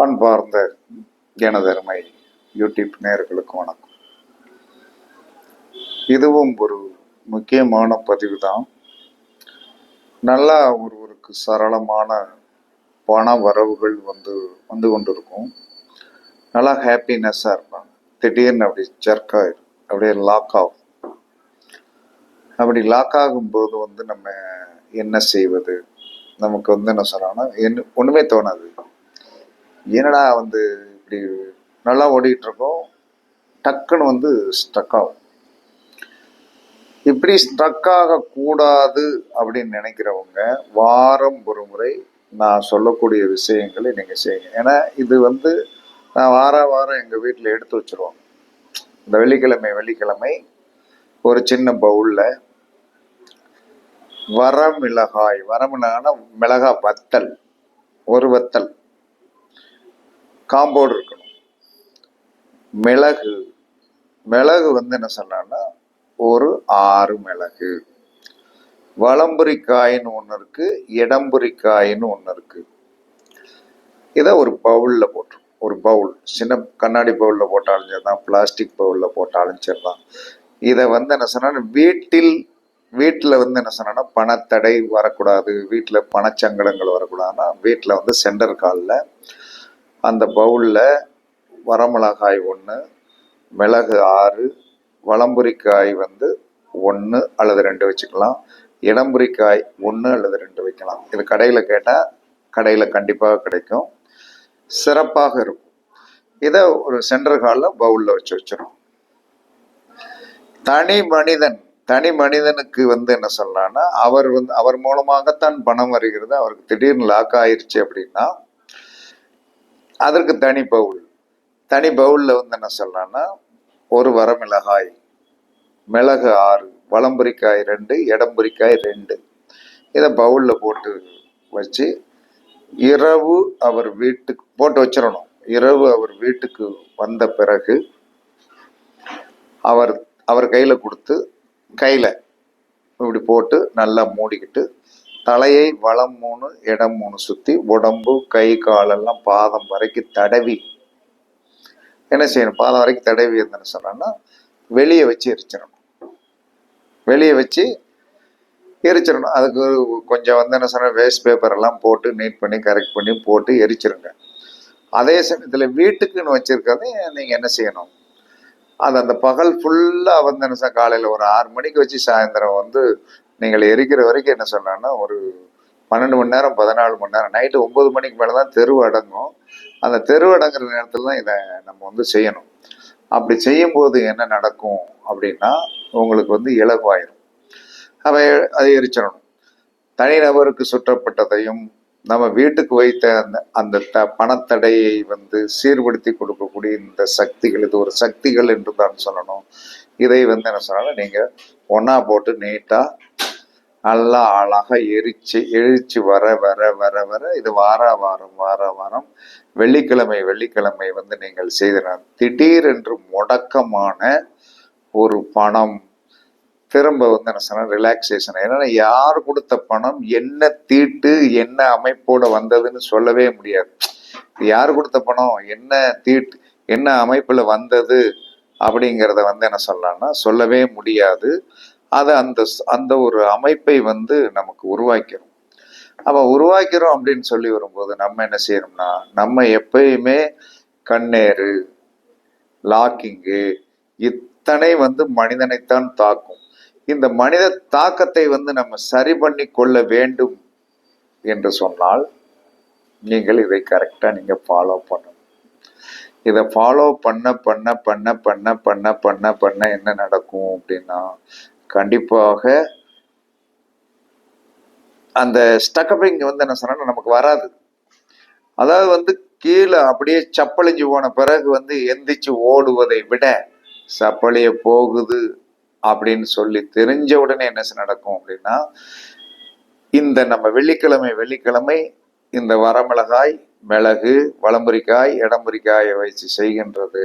அன்பார்ந்த எனதருமை யூடியூப் நேயர்களுக்கு வணக்கம். இதுவும் ஒரு முக்கியமான பதிவு தான். நல்லா ஒருவருக்கு சரளமான பண வரவுகள் வந்து கொண்டிருக்கும். நல்லா ஹாப்பினஸ்ஸாக இருப்பாங்க. திடீர்னு அப்படி ஜர்க்காயிடும், அப்படியே லாக் ஆகும். அப்படி லாக் ஆகும்போது நம்ம என்ன செய்வது? நமக்கு என்ன சொல்லணும்னா ஒன்றுமே தோணாது. என்னடா இப்படி நல்லா ஓடிட்டு இருக்கோம், டக்குன்னு ஸ்ட்ரக் ஆகும். இப்படி ஸ்ட்ரக் ஆகக்கூடாது அப்படின்னு நினைக்கிறவங்க வாரம் ஒரு முறை நான் சொல்லக்கூடிய விஷயங்களை நீங்கள் செய்யுங்க. ஏன்னா இது நான் வாரம் எங்கள் வீட்டில் எடுத்து வச்சுருவோம். இந்த வெள்ளிக்கிழமை ஒரு சின்ன பவுலில் வரமிளகாய்னா மிளகாய் வத்தல், ஒரு வத்தல், காம்பவுண்ட் இருக்கணும். மிளகு என்ன சொன்னா ஒரு 6 மிளகு. வலம்புரிக்காயின்னு ஒன்று இருக்கு, இடம்புரிக்காயின்னு ஒன்று இருக்கு. இதை ஒரு பவுலில் போட்டுரும். ஒரு பவுல், சின்ன கண்ணாடி பவுலில் போட்டாலும் சரிதான், பிளாஸ்டிக் பவுலில் போட்டாலும் சரிதான். இதை என்ன சொன்னா வீட்டில் என்ன சொன்னா பணத்தடை வரக்கூடாது, வீட்டில் பணச்சங்கடங்கள் வரக்கூடாதுன்னா வீட்டில் சென்டர் காலில் அந்த பவுலில் வரமிளகாய் 1, மிளகு 6, வலம்புரிக்காய் 1 அல்லது 2 வச்சுக்கலாம், இடம்புரிக்காய் 1 அல்லது 2 வைக்கலாம். இது கடையில் கேட்டால் கடையில் கண்டிப்பாக கிடைக்கும், சிறப்பாக இருக்கும். இதை ஒரு சென்டர் காலில் பவுலில் வச்சிடும். தனி மனிதனுக்கு என்ன சொல்லலாம்னா அவர் மூலமாகத்தான் பணம் வருகிறது. அவருக்கு திடீர்னு லாக் ஆயிடுச்சு அப்படின்னா அதற்கு தனி பவுலில் என்ன சொல்லலாம்னா ஒரு வரமிளகாய், மிளகு 6, வலம்புரிக்காய் 2, இடம்புரிக்காய் 2, இதை பவுலில் போட்டு வச்சு இரவு அவர் வீட்டுக்கு போட்டு வச்சிடணும். இரவு அவர் வீட்டுக்கு வந்த பிறகு அவர் கையில் கொடுத்து, கையில் இப்படி போட்டு நல்லா மூடிக்கிட்டு தலையை வலம் 3 இடம் 3 சுற்றி உடம்பு கை காலெல்லாம் பாதம் வரைக்கும் தடவி என்ன செய்யணும்? பாதம் வரைக்கும் தடவி என்னன்னு சொன்னா வெளியே வச்சு எரிச்சிடணும். அதுக்கு கொஞ்சம் என்ன சொன்னா வேஸ்ட் பேப்பர் எல்லாம் போட்டு நீட் பண்ணி கரெக்ட் பண்ணி போட்டு எரிச்சிருங்க. அதே சமயத்தில் வீட்டுக்குன்னு வச்சிருக்கிறத நீங்கள் என்ன செய்யணும்? அந்த பகல் ஃபுல்லாக என்ன காலையில் ஒரு 6 மணிக்கு வச்சு சாயந்தரம் நீங்கள் எரிக்கிற வரைக்கும் என்ன சொன்னான்னா ஒரு 12 மணி நேரம் 14 மணி நேரம், நைட்டு 9 மணிக்கு மேலே தான் தெரு அடங்கும். அந்த தெரு அடங்குற நேரத்தில் தான் இதை நம்ம செய்யணும். அப்படி செய்யும்போது என்ன நடக்கும் அப்படின்னா உங்களுக்கு இலகுவாயிரும். அதை எரிச்சிடணும். தனிநபருக்கு சுற்றப்பட்டதையும் நம்ம வீட்டுக்கு வைத்த அந்த பணத்தடையை சீர்படுத்தி கொடுக்கக்கூடிய இந்த சக்திகள், இது ஒரு சக்திகள் என்று தான் சொல்லணும். இதை என்ன சொன்னாலும் நீங்கள் ஒன்றா போட்டு நீட்டாக நல்லா அழகாக எரிச்சு வர வர வர வர இது வாரம் வெள்ளிக்கிழமை நீங்கள் செய்தனால் திடீரென்று முடக்கமான ஒரு பணம் திரும்ப என்ன சொன்னா ரிலாக்ஸேஷன். ஏன்னா யார் கொடுத்த பணம் என்ன தீட்டு என்ன அமைப்போட வந்ததுன்னு சொல்லவே முடியாது. யார் கொடுத்த பணம் என்ன தீட்டு என்ன அமைப்புல வந்தது அப்படிங்கிறத என்ன சொல்லலாம்னா சொல்லவே முடியாது. அதை அந்த ஒரு அமைப்பை நமக்கு உருவாக்கிறோம். அப்ப உருவாக்கிறோம் அப்படின்னு சொல்லி வரும்போது நம்ம என்ன செய்யணும்னா நம்ம எப்பயுமே கண்ணேறு, லாக்கிங்கு இத்தனை மனிதனைத்தான் தாக்கும். இந்த மனித தாக்கத்தை நம்ம சரி பண்ணி கொள்ள வேண்டும் என்று சொன்னால் நீங்கள் இதை கரெக்டா நீங்க ஃபாலோ பண்ணணும். இதை ஃபாலோ பண்ண என்ன நடக்கும் அப்படின்னா கண்டிப்பாக அந்த ஸ்டக்கப்பிங் என்ன சொன்னா நமக்கு வராது. அதாவது கீழே அப்படியே சப்பளிஞ்சு போன பிறகு எந்திரிச்சு ஓடுவதை விட சப்பளிய போகுது அப்படின்னு சொல்லி தெரிஞ்ச உடனே என்ன நடக்கும் அப்படின்னா இந்த நம்ம வெள்ளிக்கிழமை இந்த வரமிளகாய், மிளகு, வலம்புரிக்காய், இடம்புரிக்காயை வச்சு செய்கின்றது.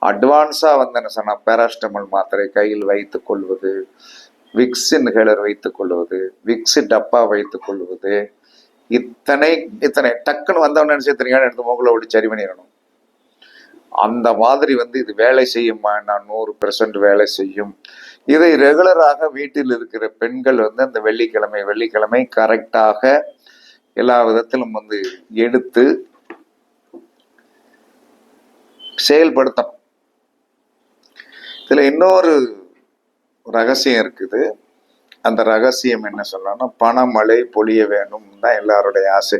அட்வான்ஸா என்ன சொன்னா பேராஸ்டமல் மாத்திரை கையில் வைத்துக் கொள்வது, விக்ஸ் இன்ஹேலர் வைத்துக் கொள்வது, விக்ஸ் டப்பா வைத்துக் கொள்வது, இத்தனை இத்தனை டக்குன்னு வந்தவன நினைச்சு எடுத்து மூக்குல ஓடி சரி பண்ணிடணும். அந்த மாதிரி இது வேலை செய்யுமா? நான் 100% வேலை செய்யும். இதை ரெகுலராக வீட்டில் இருக்கிற பெண்கள் அந்த வெள்ளிக்கிழமை கரெக்டாக எல்லா விதத்திலும் எடுத்து செயல்படுத்தணும். இதுல இன்னொரு ரகசியம் இருக்குது. அந்த ரகசியம் என்ன சொல்லணும்னா, பணமழை பொழிய வேணும் தான் எல்லாருடைய ஆசை.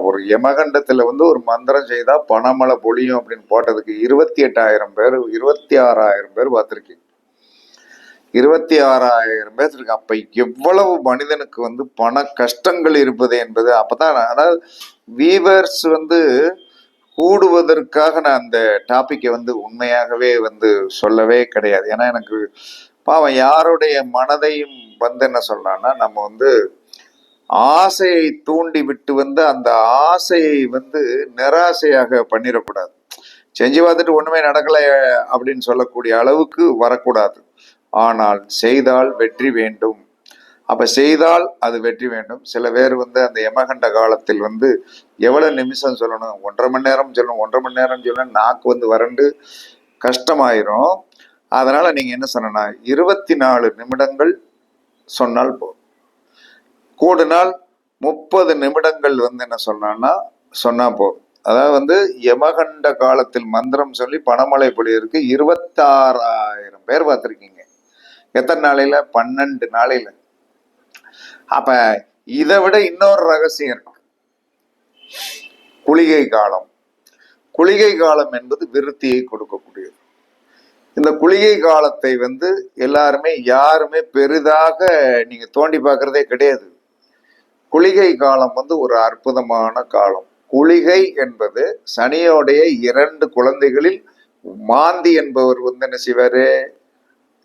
ஒரு யமகண்டத்துல ஒரு மந்திரம் செய்தா பணமழை பொழியும் அப்படின்னு போட்டதுக்கு 28,000 பேர் 26,000 பேர் பார்த்திருக்கீங்க. 26,000 பேர் இருக்கு. அப்ப எவ்வளவு மனிதனுக்கு பண கஷ்டங்கள் இருப்பது என்பது அப்பதான், அதாவது வீவர்ஸ் கூடுவதற்காக நான் அந்த டாபிக்கை உண்மையாகவே சொல்லவே கிடையாது. ஏன்னா எனக்கு பாவம் யாருடைய மனதையும் என்ன சொல்லலாம்னா, நம்ம ஆசையை தூண்டி விட்டு அந்த ஆசையை நிராசையாக பண்ணிடக்கூடாது. செஞ்சு பார்த்துட்டு ஒண்ணுமே நடக்கல அப்படின்னு சொல்லக்கூடிய அளவுக்கு வரக்கூடாது. ஆனால் செய்தால் வெற்றி வேண்டும். அப்ப செய்தால் அது வெற்றி வேண்டும். சில பேர் அந்த யமகண்ட காலத்தில் எவ்வளவு நிமிஷம் சொல்லணும், 1.5 மணி நேரம் சொல்லணும், 1.5 மணி நேரம் சொல்லணும், நாக்கு வறண்டு கஷ்டமாயிரும். அதனால நீங்க என்ன சொன்னா 24 நிமிடங்கள் சொன்னால் போதும். கூடுனால் 30 நிமிடங்கள் என்ன சொன்னா போதும். அதாவது யமகண்ட காலத்தில் மந்திரம் சொல்லி பணமழை பொழியிருக்கு 26,000 பேர் பார்த்திருக்கீங்க. எத்தனை நாளையில? 12 நாளையில. அப்ப இதை விட இன்னொரு ரகசியம் இருக்கு. குளிகை காலம். குளிகை காலம் என்பது விருத்தியை கொடுக்கக்கூடியது. இந்த குளிகை காலத்தை யாருமே பெரிதாக நீங்க தோண்டி பார்க்கறதே கிடையாது. குளிகை காலம் ஒரு அற்புதமான காலம். குளிகை என்பது சனியோடைய 2 குழந்தைகளில் மாந்தி என்பவர் என்ன செய்வாரு?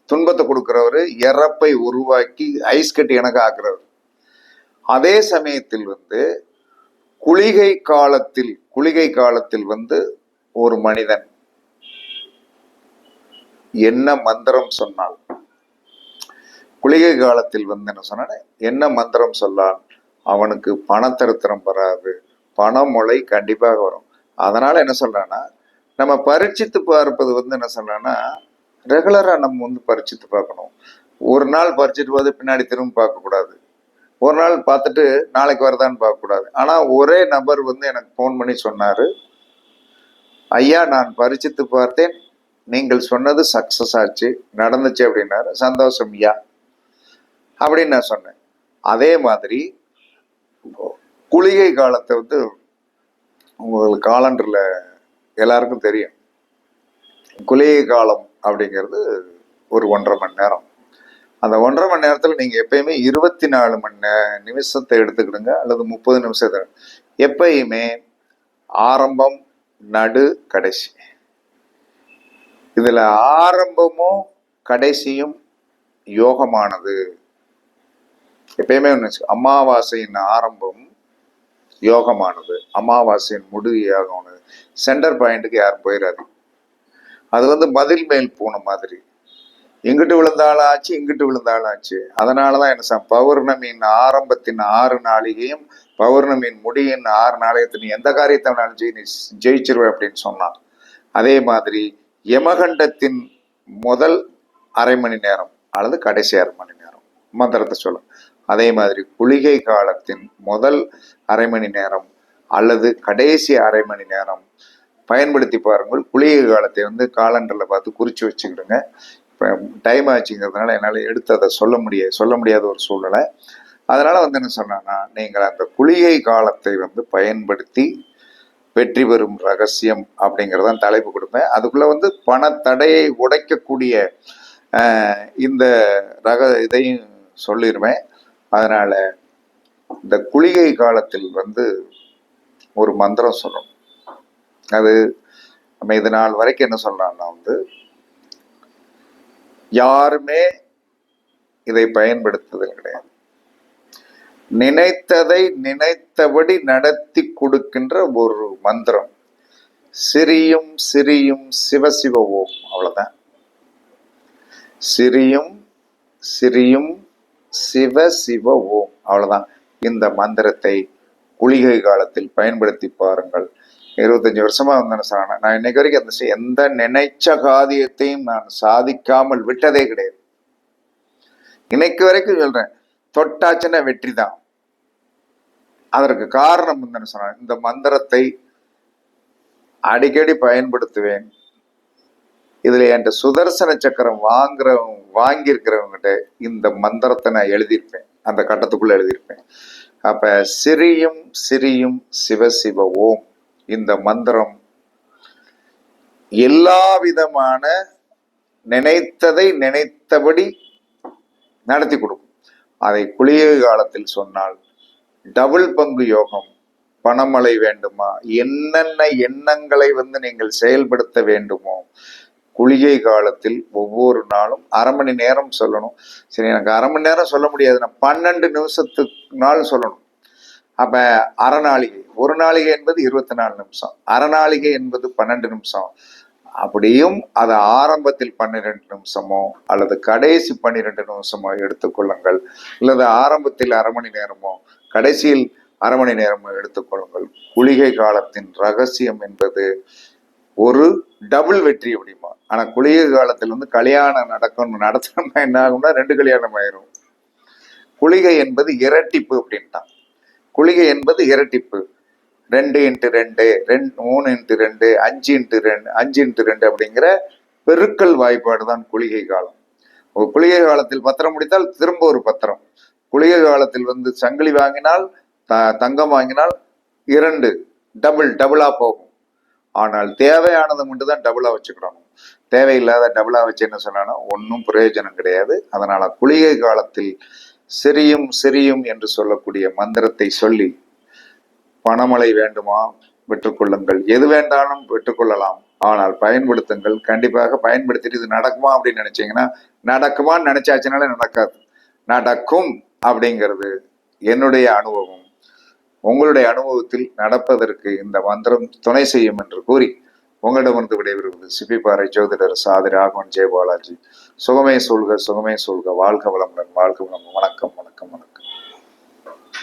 துன்பத்தை கொடுக்கிறவரு, இறப்பை உருவாக்கி ஐஸ் கட்டி எனக்கு ஆக்குறவர். அதே சமயத்தில் குளிகை காலத்தில் ஒரு மனிதன் என்ன மந்திரம் சொன்னால், குளிகை காலத்தில் என்ன சொன்ன என்ன மந்திரம் சொன்னால் அவனுக்கு பணத்தரித்திரம் வராது, பணமொழி கண்டிப்பாக வரும். அதனால என்ன சொல்றான்னா, நம்ம பரீட்சித்து பார்ப்பது என்ன சொல்றான்னா, ரெகுலரா நம்ம பரீட்சித்து பார்க்கணும். ஒரு நாள் பறிச்சுட்டு போது பின்னாடி திரும்ப பார்க்க கூடாது. ஒரு நாள் பார்த்துட்டு நாளைக்கு வருதான்னு பார்க்க கூடாது. ஆனா ஒரே நபர் எனக்கு போன் பண்ணி சொன்னாரு, ஐயா நான் பரிட்சித்து பார்த்தேன், நீங்கள் சொன்னது சக்சஸ் ஆச்சு, நடந்துச்சு அப்படின்னாரு. சந்தோஷம் ஐயா அப்படின்னு நான் சொன்னேன். அதே மாதிரி குளிகை காலத்தை உங்களுக்கு காலண்டர்ல எல்லாருக்கும் தெரியும். குளிகை காலம் அப்படிங்கிறது ஒரு 1.5 மணி நேரம். அந்த 1.5 மணி நேரத்துல நீங்க எப்பயுமே 24 நிமிஷத்தை எடுத்துக்கிடுங்க, அல்லது 30 நிமிஷத்தை. எப்பயுமே ஆரம்பம், நடு, கடைசி. இதுல ஆரம்பமும் கடைசியும் யோகமானது. எப்பயுமே அமாவாசையின் ஆரம்பம் யோகமானது, அமாவாசையின் முடிவு யோகமானது. சென்டர் பாயிண்ட்டுக்கு யாரும் போயிடாது. அது மதில் மேல் பூனை மாதிரி, இங்கிட்டு விழுந்தாலும் ஆச்சு, இங்கிட்டு விழுந்தாலும் ஆச்சு. அதனாலதான் என்ன பௌர்ணமியின் ஆரம்பத்தின் 6 நாளிகையும் பௌர்ணமியின் முடியின் 6 நாளிகத்தின் எந்த காரியத்தை நீ ஜெயிச்சிருவ அப்படின்னு சொன்னான். அதே மாதிரி யமகண்டத்தின் முதல் 1/2 மணி நேரம் அல்லது கடைசி 1/2 மணி நேரம் மந்திரத்தை சொல்ல. அதே மாதிரி குளிகை காலத்தின் முதல் 1/2 மணி நேரம் அல்லது கடைசி 1/2 மணி நேரம் பயன்படுத்தி பாருங்கள். குளிகை காலத்தை காலண்டர்ல பார்த்து குறிச்சு வச்சுக்கிடுங்க. இப்போ டைம் ஆச்சுங்கிறதுனால என்னால் எடுத்து அதை சொல்ல முடியாத ஒரு சூழ்நிலை. அதனால என்ன சொன்னா, நீங்கள் அந்த குளிகை காலத்தை பயன்படுத்தி வெற்றி பெறும் ரகசியம் அப்படிங்கிறதான் தலைப்பு கொடுப்பேன். அதுக்குள்ள பணத்தடையை உடைக்கக்கூடிய இந்த இதையும் சொல்லிடுவேன். அதனால இந்த குளிகை காலத்தில் ஒரு மந்திரம் சொல்லணும். அது நம்ம இது நாள் வரைக்கும் என்ன சொல்றான்னா யாருமே இதை பயன்படுத்துதல் கிடையாது. நினைத்ததை நினைத்தபடி நடத்தி கொடுக்கின்ற ஒரு மந்திரம். சிரியும் சிரியும் சிவசிவ ஓம். அவ்வளவுதான். சிரியும் சிரியும் சிவசிவ ஓம். அவ்வளவுதான். இந்த மந்திரத்தை குளிகை காலத்தில் பயன்படுத்தி பாருங்கள். 25 வருஷமா வந்தேன் சார். நான் இன்னைக்கு வரைக்கும் அந்த எந்த நினைச்ச காரியத்தையும் நான் சாதிக்காமல் விட்டதே கிடையாது. இன்னைக்கு வரைக்கும் சொல்றேன், தொட்டாச்சுன்னா வெற்றி தான். அதற்கு காரணம் என்னன்னு சொன்ன, இந்த மந்திரத்தை அடிக்கடி பயன்படுத்துவேன். இதுல என்கிட்ட சுதர்சன சக்கரம் வாங்கியிருக்கிறவங்கிட்ட இந்த மந்திரத்தை நான் எழுதியிருப்பேன், அந்த கட்டத்துக்குள்ள எழுதியிருப்பேன். அப்ப சிறியும் சிறியும் சிவ சிவ ஓம் இந்த மந்திரம் எல்லா விதமான நினைத்ததை நினைத்தபடி நடத்தி கொடுக்கும். அதை குளிகை காலத்தில் சொன்னால் டபுள் பங்கு யோகம். பணமழை வேண்டுமா, என்னென்ன எண்ணங்களை நீங்கள் செயல்படுத்த வேண்டுமோ குளிகை காலத்தில் ஒவ்வொரு நாளும் அரை மணி நேரம் சொல்லணும். சரி, எனக்கு அரை மணி நேரம் சொல்ல முடியாது, நான் 12 நிமிஷத்துக்கு நாள் சொல்லணும். அப்ப அரை நாளிகை, ஒரு நாளிகை என்பது 24 நிமிஷம், அரை நாளிகை என்பது 12 நிமிஷம். அப்படியும் அதை ஆரம்பத்தில் 12 நிமிஷமோ அல்லது கடைசி 12 நிமிஷமோ எடுத்துக்கொள்ளுங்கள், அல்லது ஆரம்பத்தில் அரை மணி நேரமோ கடைசியில் அரை மணி நேரமோ எடுத்துக்கொள்ளுங்கள். குளிகை காலத்தின் ரகசியம் என்பது ஒரு டபுள் வெற்றி அப்படிமா. ஆனா குளிகை காலத்தில் கல்யாணம் நடத்தணும்னா என்ன ஆகும்னா 2 கல்யாணம் ஆயிரும். குளிகை என்பது இரட்டிப்பு அப்படின்ட்டான். குளிகை என்பது இரட்டிப்பு. 2x2, 3x2, 5x2, 5x2 அப்படிங்கிற பெருக்கல் வாய்ப்பாடு தான் குளிகை காலம். குளிகை காலத்தில் பத்திரம் முடித்தால் திரும்ப ஒரு பத்திரம். குளிகை காலத்தில் சங்கிலி வாங்கினால் தங்கம் வாங்கினால் 2 டபுளா போகும். ஆனால் தேவையானது மட்டும் தான் டபுளா வச்சுக்கிறோம். தேவையில்லாத டபுளா வச்சு என்ன சொன்னா ஒன்றும் பிரயோஜனம் கிடையாது. அதனால குளிகை காலத்தில் சிறியும் சிறியும் என்று சொல்லக்கூடிய மந்திரத்தை சொல்லி பணமழை வேண்டுமா பெற்றுக்கொள்ளுங்கள், எது வேண்டாலும் பெற்றுக்கொள்ளலாம், ஆனால் பயன்படுத்துங்கள். கண்டிப்பாக பயன்படுத்திட்டு இது நடக்குமா அப்படின்னு நினைச்சீங்கன்னா, நடக்குமான்னு நினைச்சாச்சுனாலே நடக்காது. நடக்கும் அப்படிங்கிறது என்னுடைய அனுபவம். உங்களுடைய அனுபவத்தில் நடப்பதற்கு இந்த மந்திரம் துணை செய்யும் என்று கூறி உங்களிடமிருந்து விடைபெறுவது சிப்பிப்பாறை ஜோதிடர் சாதி ராகவன் ஜெயபாலாஜி. சுகமே சொல்க, சுகமே சொல்க. வாழ்க வளமுடன், வாழ்க வளம். வணக்கம், வணக்கம், வணக்கம்.